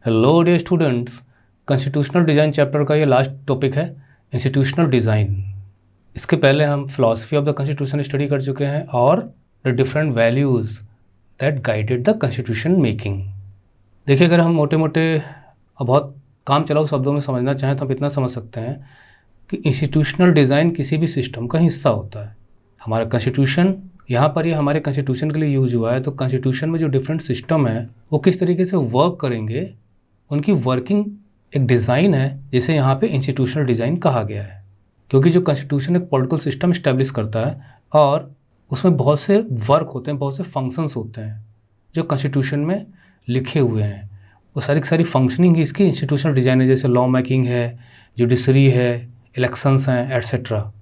Hello dear students, constitutional design chapter का ये last topic है इंस्टीट्यूशनल डिज़ाइन। इसके पहले हम philosophy of the constitution study कर चुके हैं और the different values that guided the constitution making. देखिए, अगर हम मोटे मोटे और बहुत काम चलाऊ शब्दों में समझना चाहें तो हम इतना समझ सकते हैं कि इंस्टीट्यूशनल डिज़ाइन किसी भी सिस्टम का हिस्सा होता है। हमारा कॉन्स्टिट्यूशन यहाँ पर ये हमारे कॉन्स्टिट्यूशन के लिए यूज हुआ है, तो कॉन्स्टिट्यूशन में जो डिफरेंट सिस्टम है वो किस तरीके से वर्क करेंगे, उनकी वर्किंग एक डिज़ाइन है जिसे यहाँ पे इंस्टीट्यूशनल डिज़ाइन कहा गया है। क्योंकि जो कॉन्स्टिट्यूशन एक पॉलिटिकल सिस्टम इस्टेब्लिश करता है और उसमें बहुत से वर्क होते हैं, बहुत से फंक्शंस होते हैं जो कॉन्स्टिट्यूशन में लिखे हुए हैं। वो सारी की सारी फंक्शनिंग ही इसकी इंस्टीट्यूशनल डिज़ाइन है, जैसे लॉ मेकिंग है, जुडिशरी है, इलेक्शंस हैं, एट्सेट्रा।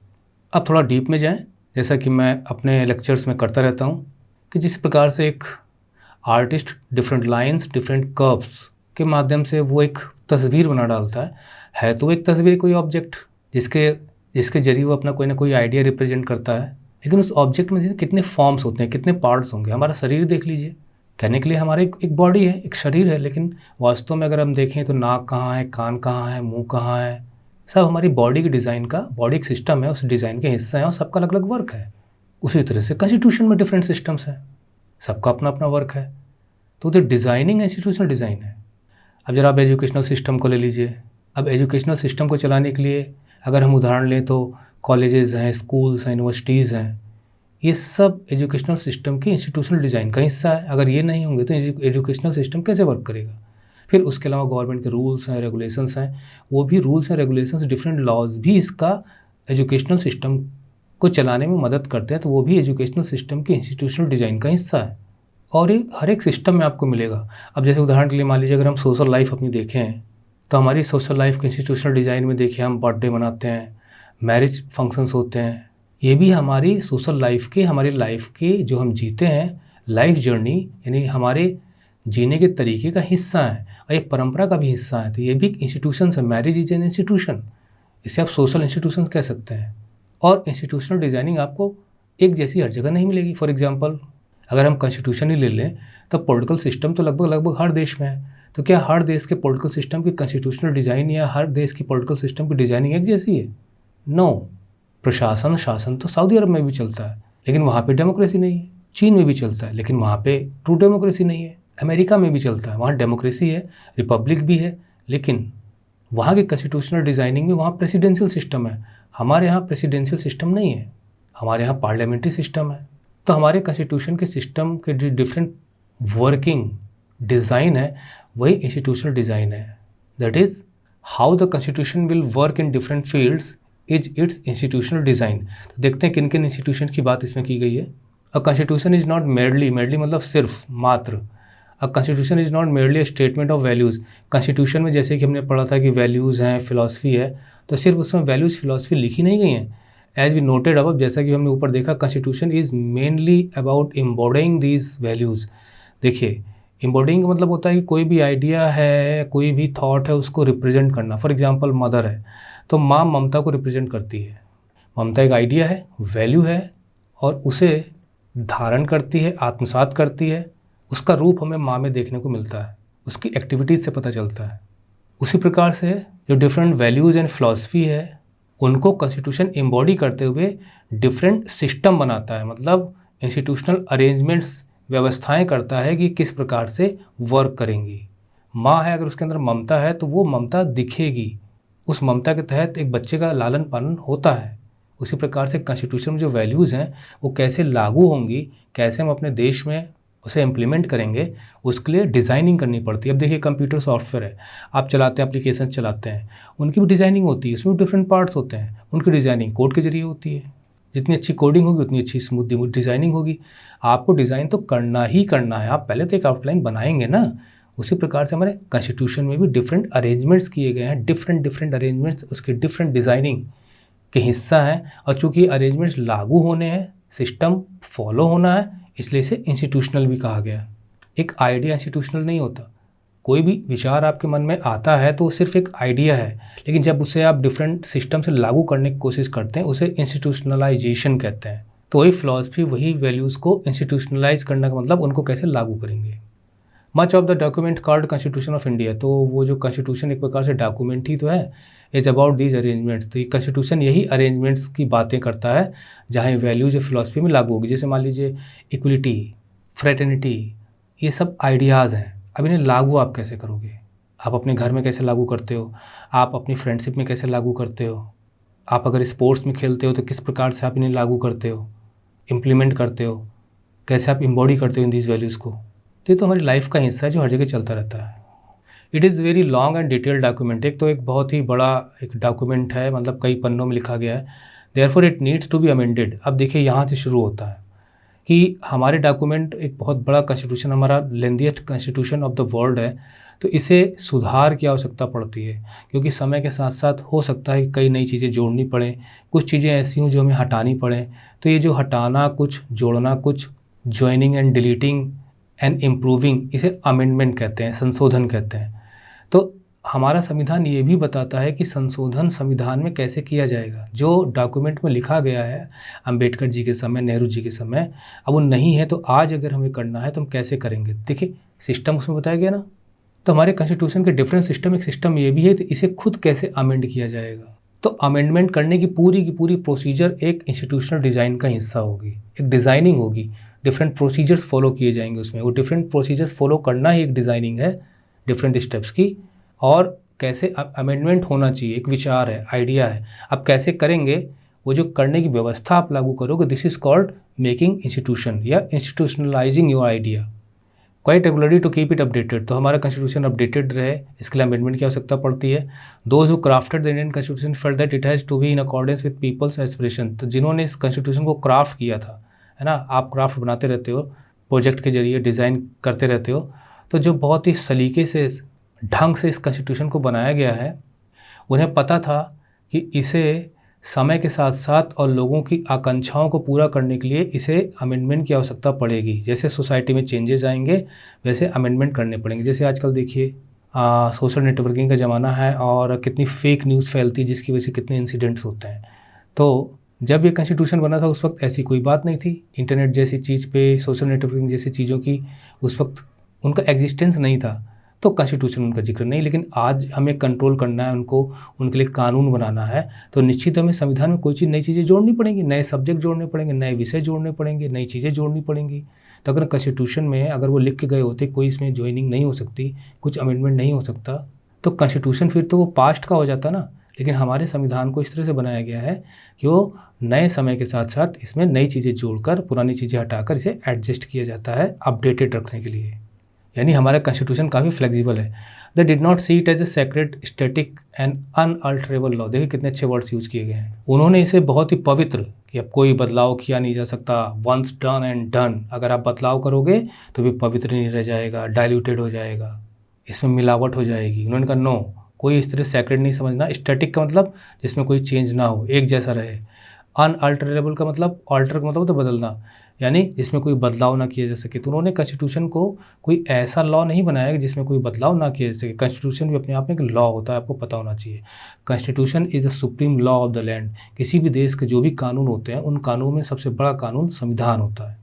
अब थोड़ा डीप में जाएँ, जैसा कि मैं अपने लेक्चर्स में करता रहता हूँ, कि जिस प्रकार से एक artist different lines, different curves के माध्यम से वो एक तस्वीर बना डालता है तो एक तस्वीर कोई ऑब्जेक्ट जिसके जरिए वो अपना कोई ना कोई आइडिया रिप्रेजेंट करता है। लेकिन उस ऑब्जेक्ट में कितने फॉर्म्स होते हैं, कितने पार्ट्स होंगे। हमारा शरीर देख लीजिए, कहने के लिए हमारे एक बॉडी है, एक शरीर है, लेकिन वास्तव में अगर हम देखें तो नाक कहाँ है, कान कहाँ है, मुंह कहाँ है, सब हमारी बॉडी की डिज़ाइन का बॉडी एक सिस्टम है, उस डिज़ाइन के हिस्से हैं और सबका अलग अलग वर्क है। उसी तरह से कॉन्स्टिट्यूशन में डिफरेंट सिस्टम्स हैं, सबका अपना अपना वर्क है। तो जो डिज़ाइनिंग इंस्टीट्यूशनल डिज़ाइन है। अब जरा आप एजुकेशनल सिस्टम को ले लीजिए। अब एजुकेशनल सिस्टम को चलाने के लिए अगर हम उदाहरण लें तो कॉलेजेस हैं, स्कूल्स हैं, यूनिवर्सिटीज़ हैं, ये सब एजुकेशनल सिस्टम की इंस्टीट्यूशनल डिज़ाइन का हिस्सा है। अगर ये नहीं होंगे तो एजुकेशनल सिस्टम कैसे वर्क करेगा। फिर उसके अलावा गवर्नमेंट के रूल्स हैं, रेगुलेशंस हैं, वो भी रूल्स हैं, रेगुलेशंस, डिफरेंट लॉज भी इसका एजुकेशनल सिस्टम को चलाने में मदद करते हैं, तो वो भी एजुकेशनल सिस्टम की इंस्टीट्यूशनल डिज़ाइन का हिस्सा है। और ये हर एक सिस्टम में आपको मिलेगा। अब जैसे उदाहरण के लिए मान लीजिए, अगर हम सोशल लाइफ अपनी देखें तो हमारी सोशल लाइफ के इंस्टीट्यूशनल डिज़ाइन में देखिए, हम बर्थडे मनाते हैं, मैरिज फंक्शंस होते हैं, ये भी हमारी सोशल लाइफ के, हमारी लाइफ के जो हम जीते हैं लाइफ जर्नी, यानी हमारे जीने के तरीके का हिस्सा है और एक परंपरा का भी हिस्सा है। तो ये भी इंस्टीट्यूशन है। मैरिज इज एन इंस्टीट्यूशन, इसे आप सोशल इंस्टीट्यूशन कह सकते हैं। और इंस्टीट्यूशनल डिज़ाइनिंग आपको एक जैसी हर जगह नहीं मिलेगी। फॉर एग्जाम्पल, अगर हम कॉन्स्टिट्यूशन ही ले लें तो पॉलिटिकल सिस्टम तो लगभग हर देश में है। तो क्या हर देश के पॉलिटिकल सिस्टम की कॉन्स्टिट्यूशनल डिज़ाइन या हर देश की पॉलिटिकल सिस्टम की डिज़ाइनिंग एक जैसी है? नो। प्रशासन, शासन तो सऊदी अरब में भी चलता है, लेकिन वहाँ पे डेमोक्रेसी नहीं है। चीन में भी चलता है, लेकिन वहाँ पे ट्रू डेमोक्रेसी नहीं है। अमेरिका में भी चलता है, वहाँ डेमोक्रेसी है, रिपब्लिक भी है, लेकिन वहाँ की कॉन्स्टिट्यूशनल डिज़ाइनिंग में वहाँ प्रेसिडेंशियल सिस्टम है। हमारे यहाँ प्रेसिडेंशियल सिस्टम नहीं है, हमारे यहाँ पार्लियामेंट्री सिस्टम है। तो हमारे कॉन्स्टिट्यूशन के सिस्टम के जो डिफरेंट वर्किंग डिज़ाइन है वही इंस्टीट्यूशनल डिज़ाइन है। That is how the constitution will work in different fields is it's institutional design. तो देखते हैं किन किन इंस्टीट्यूशन की बात इसमें की गई है। A constitution is not merely मतलब सिर्फ, मात्र। A constitution is not merely a statement of values. Constitution में जैसे कि हमने पढ़ा था कि वैल्यूज़ हैं, फिलॉसफी है, तो सिर्फ उसमें वैल्यूज़, फिलॉसफी लिखी नहीं गई हैं। एज वी नोटेड अबव, जैसा कि हमने ऊपर देखा, constitution is mainly about embodying these values. देखिए, एम्बॉडिंग का मतलब होता है कि कोई भी आइडिया है, कोई भी थॉट है, उसको रिप्रेजेंट करना। फॉर एग्जांपल, मदर है तो माँ ममता को रिप्रेजेंट करती है। ममता एक आइडिया है, वैल्यू है, और उसे धारण करती है, आत्मसात करती है। उसका रूप हमें माँ में देखने को मिलता है, उसकी एक्टिविटीज़ से पता चलता है। उसी प्रकार से जो डिफरेंट वैल्यूज़ एंड फिलॉसफी है उनको कॉन्स्टिट्यूशन एम्बॉडी करते हुए डिफरेंट सिस्टम बनाता है, मतलब इंस्टीट्यूशनल अरेंजमेंट्स, व्यवस्थाएं करता है कि किस प्रकार से वर्क करेंगी। माँ है, अगर उसके अंदर ममता है तो वो ममता दिखेगी, उस ममता के तहत एक बच्चे का लालन पालन होता है। उसी प्रकार से कॉन्स्टिट्यूशन में जो वैल्यूज़ हैं वो कैसे लागू होंगी, कैसे हम अपने देश में उसे इम्प्लीमेंट करेंगे, उसके लिए डिज़ाइनिंग करनी पड़ती है। अब देखिए, कंप्यूटर सॉफ्टवेयर है, आप चलाते हैं, एप्लीकेशन चलाते हैं, उनकी भी डिज़ाइनिंग होती है, उसमें भी डिफरेंट पार्ट्स होते हैं। उनकी डिज़ाइनिंग कोड के जरिए होती है। जितनी अच्छी कोडिंग होगी उतनी अच्छी स्मूथ डिज़ाइनिंग होगी। आपको डिज़ाइन तो करना ही करना है, आप पहले तो एक आउटलाइन बनाएंगे ना। उसी प्रकार से हमारे कॉन्स्टिट्यूशन में भी डिफरेंट अरेंजमेंट्स किए गए हैं, डिफरेंट अरेंजमेंट्स उसके डिफरेंट डिज़ाइनिंग के हिस्सा हैं। और चूँकि अरेंजमेंट्स लागू होने हैं, सिस्टम फॉलो होना है, इसलिए इसे इंस्टीट्यूशनल भी कहा गया। एक आइडिया इंस्टीट्यूशनल नहीं होता। कोई भी विचार आपके मन में आता है तो वो सिर्फ एक आइडिया है, लेकिन जब उसे आप डिफरेंट सिस्टम से लागू करने की कोशिश करते हैं उसे इंस्टीट्यूशनलाइजेशन कहते हैं। तो वही फिलॉसफी, वही वैल्यूज़ को इंस्टीट्यूशनलाइज करने का मतलब उनको कैसे लागू करेंगे। Much of the document called constitution of India, तो वो जो कॉन्स्टिट्यूशन एक प्रकार से डॉक्यूमेंट ही तो है, इज अबाउट दीज अरेंजमेंट्स। तो ये कॉन्स्टिट्यूशन यही अरेंजमेंट्स की बातें करता है जहाँ ये वैल्यूज फिलोसफी में लागू होगी। जैसे मान लीजिए इक्वलिटी, फ्रेटर्निटी, ये सब आइडियाज़ हैं। अब इन्हें लागू आप कैसे करोगे? आप अपने घर में कैसे लागू करते हो, आप अपनी फ्रेंडशिप में कैसे लागू करते हो, आप अगर स्पोर्ट्स में खेलते हो तो किस प्रकार से आप इन्हें लागू करते हो, इम्प्लीमेंट करते हो, कैसे आप इम्बॉडी करते हो इन दीज वैल्यूज़ को। तो ये तो हमारी लाइफ का हिस्सा है जो हर जगह चलता रहता है। It is very long and detailed document. एक तो एक बहुत ही बड़ा एक डॉक्यूमेंट है, मतलब कई पन्नों में लिखा गया है। Therefore it needs to be amended. अब देखिए यहाँ से शुरू होता है कि हमारे डॉक्यूमेंट एक बहुत बड़ा कॉन्स्टिट्यूशन, हमारा lengthiest constitution of the world है, तो इसे सुधार की आवश्यकता पड़ती है, क्योंकि समय के साथ साथ हो सकता है कि कई नई चीज़ें जोड़नी पड़ें, कुछ चीज़ें ऐसी हों जो हमें हटानी पड़ें। तो ये जो हटाना कुछ, जोड़ना कुछ, joining and deleting and improving, इसे अमेंडमेंट कहते हैं, संशोधन कहते हैं। तो हमारा संविधान ये भी बताता है कि संशोधन संविधान में कैसे किया जाएगा। जो डॉक्यूमेंट में लिखा गया है अंबेडकर जी के समय, नेहरू जी के समय, अब वो नहीं है, तो आज अगर हमें करना है तो हम कैसे करेंगे? देखिए सिस्टम उसमें बताया गया ना। तो हमारे कॉन्स्टिट्यूशन के डिफरेंट सिस्टम, एक सिस्टम ये भी है, तो इसे खुद कैसे अमेंड किया जाएगा। तो अमेंडमेंट करने की पूरी प्रोसीजर एक इंस्टीट्यूशनल डिज़ाइन का हिस्सा होगी, एक डिज़ाइनिंग होगी, डिफरेंट प्रोसीजर्स फॉलो किए जाएंगे उसमें। वो डिफरेंट प्रोसीजर्स फॉलो करना ही एक डिज़ाइनिंग है, डिफरेंट स्टेप्स की। और कैसे अमेंडमेंट होना चाहिए, एक विचार है, आइडिया है। अब कैसे करेंगे, वो जो करने की व्यवस्था आप लागू करोगे, this is called making institution या institutionalising your idea quite regularly to keep it updated. तो हमारा कॉन्स्टिट्यूशन अपडेटेड रहे, इसके लिए अमेंडमेंट की आवश्यकता पड़ती है। Those who crafted the Indian constitution felt that it has to be in accordance with people's aspiration. तो जिन्होंने इस कॉन्स्टिट्यूशन को क्राफ्ट किया था, है ना, आप क्राफ्ट बनाते रहते हो, प्रोजेक्ट के जरिए डिज़ाइन करते रहते हो, तो जो बहुत ही सलीके से, ढंग से इस कॉन्स्टिट्यूशन को बनाया गया है, उन्हें पता था कि इसे समय के साथ साथ और लोगों की आकांक्षाओं को पूरा करने के लिए इसे अमेंडमेंट की आवश्यकता पड़ेगी। जैसे सोसाइटी में चेंजेस आएंगे वैसे अमेंडमेंट करने पड़ेंगे। जैसे आजकल देखिए सोशल नेटवर्किंग का ज़माना है और कितनी फेक न्यूज़ फैलती है, जिसकी वजह से कितने इंसिडेंट्स होते हैं। तो जब ये कॉन्स्टिट्यूशन बना था उस वक्त ऐसी कोई बात नहीं थी। इंटरनेट जैसी चीज़ पे, सोशल नेटवर्किंग जैसी चीज़ों की उस वक्त उनका एग्जिस्टेंस नहीं था, तो कॉन्स्टिट्यूशन उनका जिक्र नहीं। लेकिन आज हमें कंट्रोल करना है उनको, उनके लिए कानून बनाना है, तो निश्चित हमें संविधान में कोई चीज़, नई चीज़ें जोड़नी पड़ेंगी, नए सब्जेक्ट जोड़ने पड़ेंगे, नए विषय जोड़ने पड़ेंगे, नई चीज़ें जोड़नी पड़ेंगी। तो अगर कॉन्स्टिट्यूशन में अगर वो लिख के गए होते कोई इसमें ज्वाइनिंग नहीं हो सकती, कुछ अमेंडमेंट नहीं हो सकता, तो कॉन्स्टिट्यूशन फिर तो वो पास्ट का हो जाता ना। लेकिन हमारे संविधान को इस तरह से बनाया गया है कि वो नए समय के साथ साथ इसमें नई चीज़ें जोड़कर, पुरानी चीज़ें हटाकर इसे एडजस्ट किया जाता है अपडेटेड रखने के लिए। यानी हमारा कॉन्स्टिट्यूशन काफ़ी फ्लेक्सिबल है। They did not see it as a sacred, static and unalterable law. देखिए कितने अच्छे वर्ड्स यूज़ किए गए हैं। उन्होंने इसे बहुत ही पवित्र, कि अब कोई बदलाव किया नहीं जा सकता, वंस डन एंड डन। अगर आप बदलाव करोगे तो भी पवित्र नहीं रह जाएगा, डाइल्यूटेड हो जाएगा, इसमें मिलावट हो जाएगी। उन्होंने कहा नो, कोई इस तरह सेक्रेट नहीं समझना। स्टैटिक का मतलब जिसमें कोई चेंज ना हो, एक जैसा रहे। अनअल्टरेबल का मतलब, ऑल्टर का मतलब तो बदलना, यानी जिसमें कोई बदलाव ना किया जा सके। तो उन्होंने कॉन्स्टिट्यूशन को कोई ऐसा लॉ नहीं बनाया कि जिसमें कोई बदलाव ना किया जा सके। कॉन्स्टिट्यूशन भी अपने आप में एक लॉ होता है, आपको पता होना चाहिए। Constitution is the supreme law of the land. किसी भी देश के जो भी कानून होते हैं, उन कानून में सबसे बड़ा कानून संविधान होता है।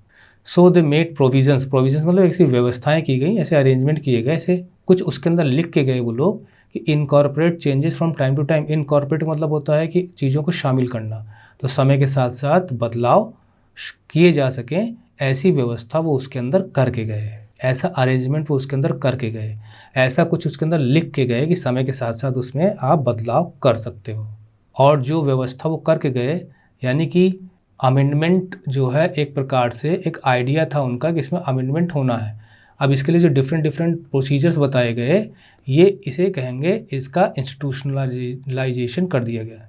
सो दे मेड प्रोविजंस, प्रोविजंस मतलब ऐसी व्यवस्थाएं की गई, ऐसे अरेंजमेंट किए गए, ऐसे कुछ उसके अंदर लिख के गए वो लोग कि incorporate changes from time to time. Incorporate मतलब होता है कि चीज़ों को शामिल करना, तो समय के साथ साथ बदलाव किए जा सकें, ऐसी व्यवस्था वो उसके अंदर करके गए, ऐसा अरेंजमेंट वो उसके अंदर करके गए, ऐसा कुछ उसके अंदर लिख के गए कि समय के साथ साथ उसमें आप बदलाव कर सकते हो। और जो व्यवस्था वो करके गए, यानी कि अमेंडमेंट जो है एक प्रकार से एक आइडिया था उनका कि इसमें अमेंडमेंट होना है। अब इसके लिए जो डिफरेंट प्रोसीजर्स बताए गए, ये इसे कहेंगे, इसका इंस्टीट्यूशनलाइजेशन कर दिया गया।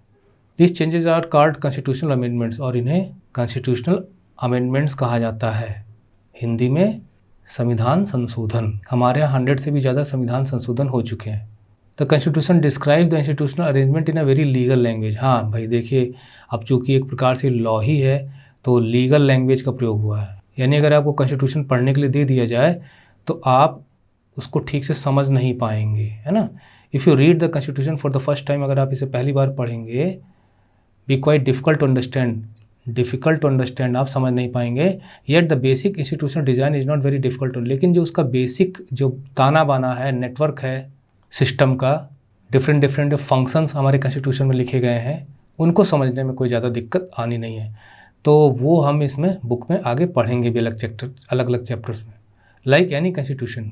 This changes are called constitutional amendments, और इन्हें कॉन्स्टिट्यूशनल अमेंडमेंट्स कहा जाता है। हिंदी में संविधान संशोधन। हमारे यहाँ 100 से भी ज़्यादा संविधान संशोधन हो चुके हैं। The constitution describe the institutional arrangement in a very legal language. हाँ भाई देखिए, अब चूँकि एक प्रकार से लॉ ही है, तो लीगल लैंग्वेज का प्रयोग हुआ है। यानी अगर आपको कॉन्स्टिट्यूशन पढ़ने के लिए दे दिया जाए तो आप उसको ठीक से समझ नहीं पाएंगे, है ना। If you read the constitution for the first time, अगर आप इसे पहली बार पढ़ेंगे, be quite difficult to understand. Difficult to understand, आप समझ नहीं पाएंगे। Yet the basic institutional design is not very difficult, लेकिन जो उसका बेसिक जो ताना बाना है, नेटवर्क है सिस्टम का, डिफरेंट डिफरेंट फंक्शंस हमारे कॉन्स्टिट्यूशन में लिखे गए हैं, उनको समझने में कोई ज़्यादा दिक्कत आनी नहीं है। तो वो हम इसमें बुक में आगे पढ़ेंगे भी अलग अलग चैप्टर्स में। Like any constitution,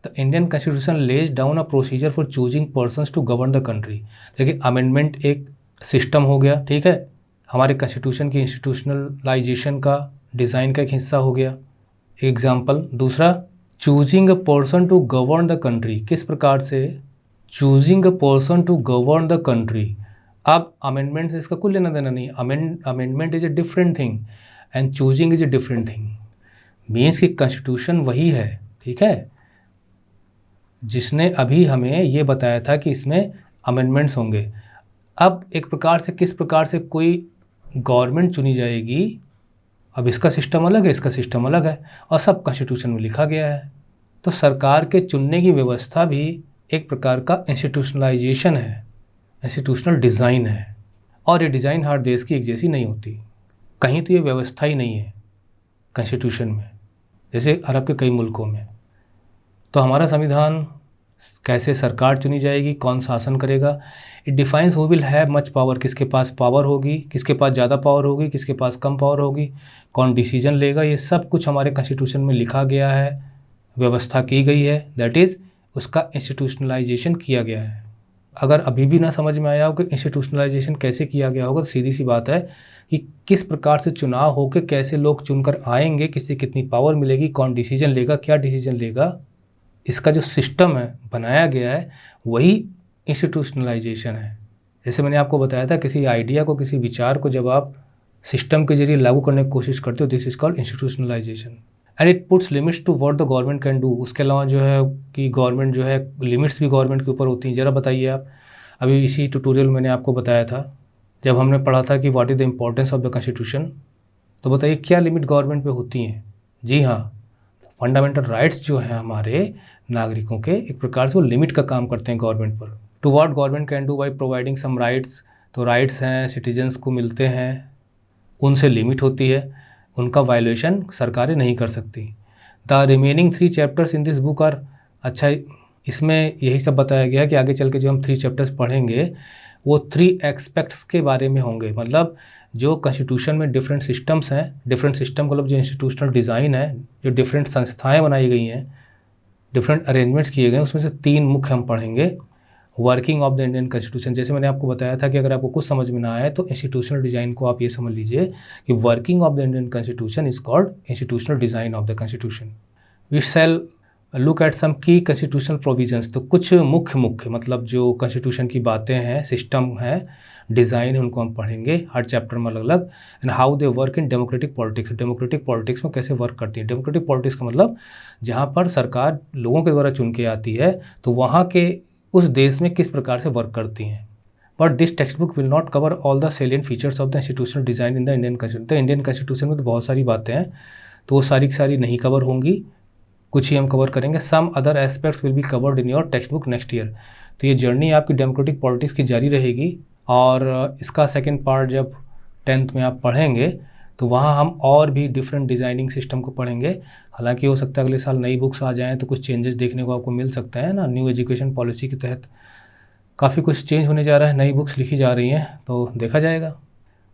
the Indian constitution lays down a procedure for choosing persons to govern the country. देखिए, अमेंडमेंट एक सिस्टम हो गया, ठीक है, हमारे कॉन्स्टिट्यूशन की इंस्टीट्यूशनलाइजेशन का, डिज़ाइन का एक हिस्सा हो गया, एग्जाम्पल। दूसरा, choosing a person to govern the country, किस प्रकार से choosing a person to govern the country. अब अमेंडमेंट से इसका कोई लेना देना नहीं, amendment is a different thing and choosing is a different thing. Means कि कॉन्स्टिट्यूशन वही है, ठीक है, जिसने अभी हमें ये बताया था कि इसमें अमेंडमेंट्स होंगे। अब एक प्रकार से, किस प्रकार से कोई गवर्नमेंट चुनी जाएगी, अब इसका सिस्टम अलग है, इसका सिस्टम अलग है, और सब कॉन्स्टिट्यूशन में लिखा गया है। तो सरकार के चुनने की व्यवस्था भी एक प्रकार का इंस्टीट्यूशनलाइजेशन है, इंस्टीट्यूशनल डिज़ाइन है। और ये डिज़ाइन हर देश की एक जैसी नहीं होती, कहीं तो ये व्यवस्था ही नहीं है कॉन्स्टिट्यूशन में, जैसे अरब के कई मुल्कों में। तो हमारा संविधान, कैसे सरकार चुनी जाएगी, कौन शासन करेगा, it defines who will have much power, किसके पास पावर होगी, किसके पास ज़्यादा पावर होगी, किसके पास कम पावर होगी, कौन डिसीजन लेगा, ये सब कुछ हमारे कॉन्स्टिट्यूशन में लिखा गया है, व्यवस्था की गई है, दैट इज़ उसका इंस्टीट्यूशनलाइजेशन किया गया है। अगर अभी भी ना समझ में आया हो कि इंस्टीट्यूशनलाइजेशन कैसे किया गया होगा, तो सीधी सी बात है कि किस प्रकार से चुनाव होकर कैसे लोग चुनकर आएंगे, किससे कितनी पावर मिलेगी, कौन डिसीजन लेगा, क्या डिसीजन लेगा, इसका जो सिस्टम है बनाया गया है, वही इंस्टीट्यूशनलाइजेशन है। जैसे मैंने आपको बताया था, किसी आइडिया को, किसी विचार को जब आप सिस्टम के जरिए लागू करने की कोशिश करते हो, this is called institutionalisation and it puts limits to what the government can do. उसके अलावा जो है कि गवर्नमेंट जो है, लिमिट्स भी गवर्नमेंट के ऊपर होती हैं। ज़रा बताइए आप, अभी इसी ट्यूटोरियल मैंने आपको बताया था, जब हमने पढ़ा था कि what is the importance of the constitution, तो बताइए क्या लिमिट गवर्नमेंट पे होती हैं। जी हाँ, फंडामेंटल राइट्स जो हैं हमारे नागरिकों के, एक प्रकार से वो लिमिट का काम करते हैं गवर्नमेंट पर। To what government can do by providing some rights, तो राइट्स हैं, सिटीजन्स को मिलते हैं, उनसे लिमिट होती है, उनका वायलेशन सरकारें नहीं कर सकती। The remaining 3 chapters in this book are, अच्छा इसमें यही सब बताया गया है कि आगे चल के जो हम 3 चैप्टर्स पढ़ेंगे वो 3 एस्पेक्ट्स के बारे में होंगे। मतलब जो कॉन्स्टिट्यूशन में डिफरेंट सिस्टम्स हैं, डिफरेंट सिस्टम मतलब जो इंस्टीट्यूशनल डिज़ाइन है, जो डिफरेंट संस्थाएं बनाई गई हैं, डिफरेंट अरेंजमेंट्स किए गए हैं, उसमें से 3 मुख्य हम पढ़ेंगे। Working of the Indian constitution, जैसे मैंने आपको बताया था कि अगर आपको कुछ समझ में ना आए तो इंस्टीट्यूशनल डिज़ाइन को आप ये समझ लीजिए कि working of the Indian constitution is called institutional design of the constitution. We shall look at some key constitutional provisions, तो कुछ मुख्य मतलब जो कॉन्स्टिट्यूशन की बातें हैं, सिस्टम है, डिज़ाइन है, उनको हम पढ़ेंगे हर चैप्टर में अलग अलग। And how they work in democratic politics, democratic politics में कैसे वर्क करती है। डेमोक्रेटिक पॉलिटिक्स का मतलब जहाँ पर सरकार लोगों के द्वारा चुन के आती है, तो वहाँ के उस देश में किस प्रकार से वर्क करती हैं। But this text book will not cover all the salient features of the institutional design in the Indian constitution. The Indian constitution में तो बहुत सारी बातें हैं, तो वो सारी की सारी नहीं कवर होंगी, कुछ ही हम कवर करेंगे। Some other aspects will be covered in your text book next year. तो ये जर्नी आपकी डेमोक्रेटिक पॉलिटिक्स की जारी रहेगी, और इसका सेकेंड पार्ट जब 10th में आप पढ़ेंगे तो वहाँ हम और भी डिफरेंट डिज़ाइनिंग सिस्टम को पढ़ेंगे। हालांकि हो सकता है अगले साल नई बुक्स आ जाएँ तो कुछ चेंजेस देखने को आपको मिल सकता है ना, न्यू एजुकेशन पॉलिसी के तहत काफ़ी कुछ चेंज होने जा रहा है, नई बुक्स लिखी जा रही हैं, तो देखा जाएगा।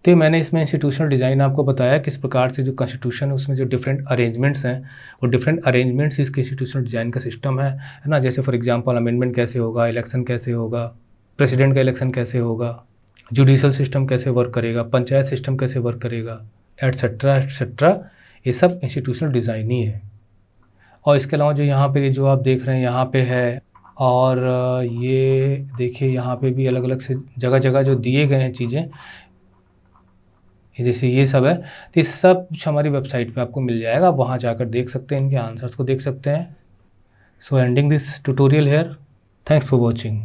तो मैंने इसमें इंस्टीट्यूशनल डिज़ाइन आपको बताया किस प्रकार से जो कॉन्स्टिट्यूशन है उसमें जो डिफरेंट अरेंजमेंट्स हैं, वो डिफरेंट अरेंजमेंट्स इसके इंस्टीट्यूशनल डिज़ाइन का सिस्टम है ना। जैसे फॉर एग्जांपल अमेंडमेंट कैसे होगा, इलेक्शन कैसे होगा, प्रेसिडेंट का इलेक्शन कैसे होगा, जुडिशल सिस्टम कैसे वर्क करेगा, पंचायत सिस्टम कैसे वर्क करेगा, एट्सेट्रा एट्सेट्रा, ये सब इंस्टीट्यूशनल डिज़ाइन ही है। और इसके अलावा जो यहाँ पे जो आप देख रहे हैं यहाँ पे है, और ये देखिए यहाँ पे भी अलग अलग से जगह जगह जो दिए गए हैं चीज़ें, जैसे ये सब है, तो ये सब कुछ हमारी वेबसाइट पे आपको मिल जाएगा, वहाँ जाकर देख सकते हैं, इनके आंसर्स को देख सकते हैं। So ending this tutorial here, thanks for watching.